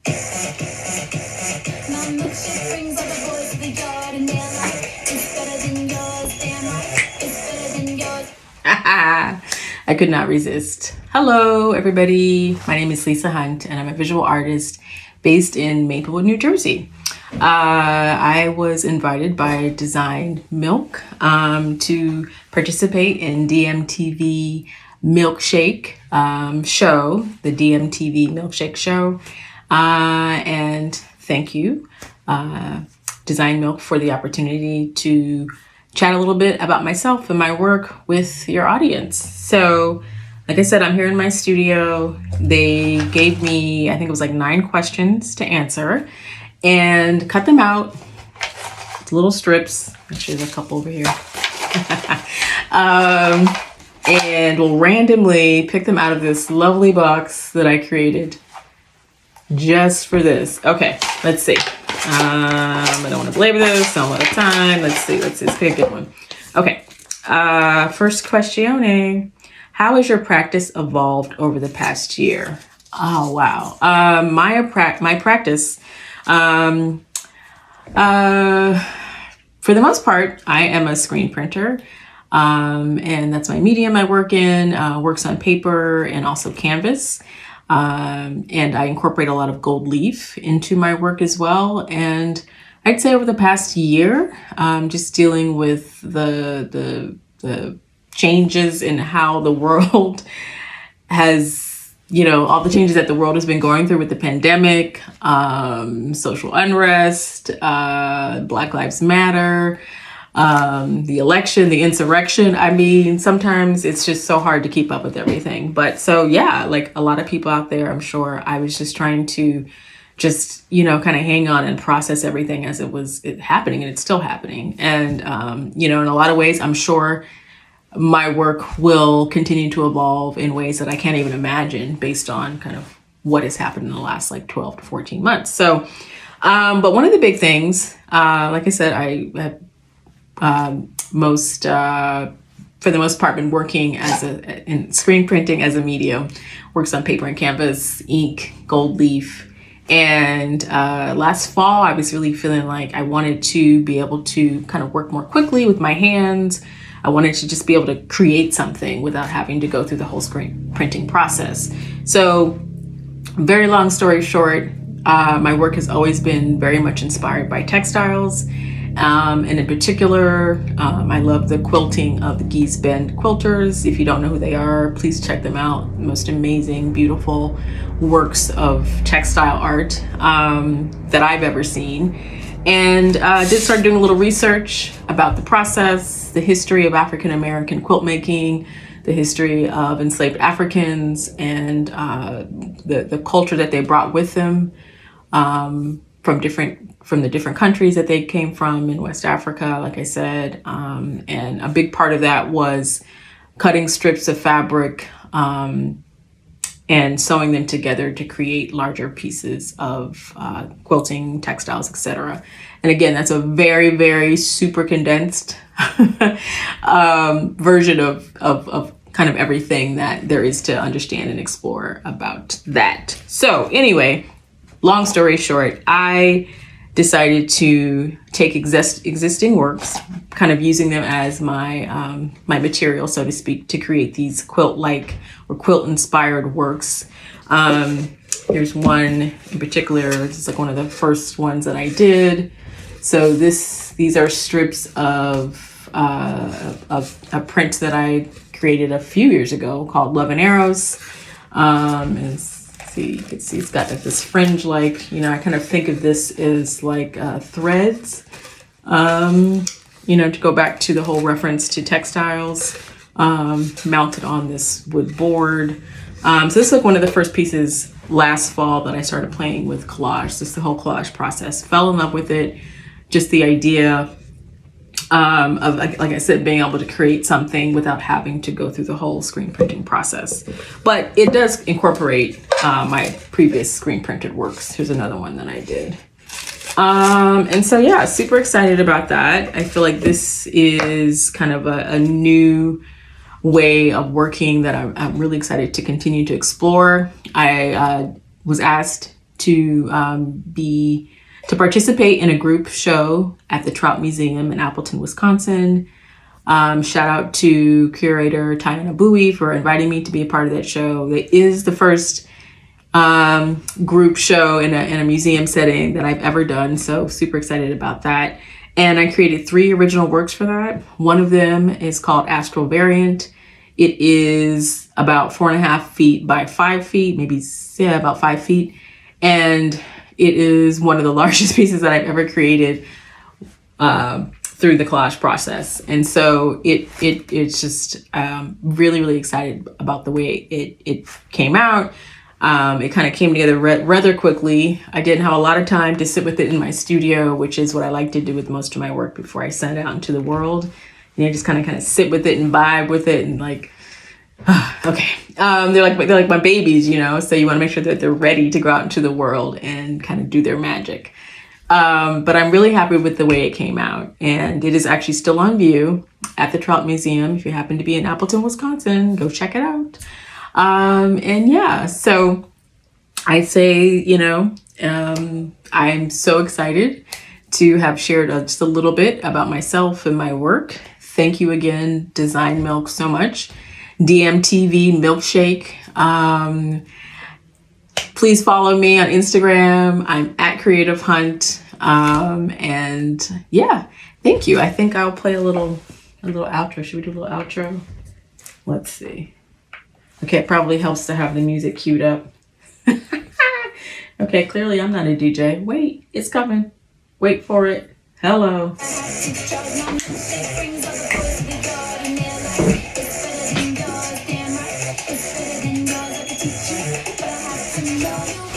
My milkshake brings all the boys to the yard and they're like, it's better than yours, damn right, it's better than yours. I could not resist. Hello, everybody. My name is Lisa Hunt, and I'm a visual artist based in Maplewood, New Jersey. I was invited by Design Milk to participate in DMTV Milkshake show, the DMTV Milkshake show. And thank you, Design Milk, for the opportunity to chat a little bit about myself and my work with your audience. So, like I said, I'm here in my studio. They gave me, I think it was like 9 questions to answer and cut them out. It's little strips. Actually, there's a couple over here. And we'll randomly pick them out of this lovely box that I created just for this. Okay, let's see. I don't want to belabor this. Not a lot of time. Let's see. Let's pick a good one. Okay. First question. How has your practice evolved over the past year? Oh, wow. My practice, for the most part, I am a screen printer. And that's my medium I work in, works on paper and also canvas. And I incorporate a lot of gold leaf into my work as well. And I'd say over the past year, just dealing with the changes in how the world has, all the changes that the world has been going through with the pandemic, social unrest, Black Lives Matter, the election, the insurrection. I mean, sometimes it's just so hard to keep up with everything. But so, yeah, like a lot of people out there, I'm sure I was just trying to just, kind of hang on and process everything as it was happening, and it's still happening. And, in a lot of ways, I'm sure my work will continue to evolve in ways that I can't even imagine based on kind of what has happened in the last like 12 to 14 months. So, but one of the big things, like I said, I have for the most part, been working in screen printing as a medium, works on paper and canvas, ink, gold leaf. And last fall, I was really feeling like I wanted to be able to kind of work more quickly with my hands. I wanted to just be able to create something without having to go through the whole screen printing process. So, very long story short, my work has always been very much inspired by textiles. And in particular, I love the quilting of the Geese Bend quilters. If you don't know who they are, please check them out. Most amazing, beautiful works of textile art that I've ever seen. And did start doing a little research about the process, the history of African American quilt making, the history of enslaved Africans, and the culture that they brought with them from the different countries that they came from in West Africa, like I said. And a big part of that was cutting strips of fabric and sewing them together to create larger pieces of quilting, textiles, etc. And again, that's a very, very super condensed version of kind of everything that there is to understand and explore about that. So anyway, long story short, I decided to take existing works, kind of using them as my my material, so to speak, to create these quilt-like or quilt-inspired works. Here's one in particular. This is like one of the first ones that I did. So these are strips of a print that I created a few years ago called Love and Arrows. And you can see it's got like this fringe, like, I kind of think of this as like threads, to go back to the whole reference to textiles, mounted on this wood board. So this is like one of the first pieces last fall that I started playing with collage. Just the whole collage process, fell in love with it. Just the idea of, like I said, being able to create something without having to go through the whole screen printing process. But it does incorporate my previous screen printed works. Here's another one that I did. And so, yeah, super excited about that. I feel like this is kind of a new way of working that I'm really excited to continue to explore. I was asked to participate in a group show at the Trout Museum in Appleton, Wisconsin. Shout out to curator Tiana Bowie for inviting me to be a part of that show. It is the first group show in a museum setting that I've ever done, so super excited about that. And I created 3 original works for that. One of them is called Astral Variant. It is about 4.5 feet by 5 feet, maybe about 5 feet. And it is one of the largest pieces that I've ever created through the collage process. And so it's just really, really excited about the way it came out. It kind of came together rather quickly. I didn't have a lot of time to sit with it in my studio, which is what I like to do with most of my work before I send it out into the world. You know, just kind of sit with it and vibe with it and like, okay. They're like my babies, you know, so you want to make sure that they're ready to go out into the world and kind of do their magic. But I'm really happy with the way it came out, and it is actually still on view at the Trout Museum. If you happen to be in Appleton, Wisconsin, go check it out. And yeah, so I say, you know, I'm so excited to have shared just a little bit about myself and my work. Thank you again, Design Milk, so much. DMTV Milkshake. Please follow me on Instagram. I'm at Creative Hunt. And yeah, thank you. I think I'll play a little outro. Should we do a little outro? Let's see. Okay, it probably helps to have the music queued up. Okay, clearly I'm not a DJ. Wait, it's coming. Wait for it. Hello. It's better than yours, I could teach you, but I have to know you.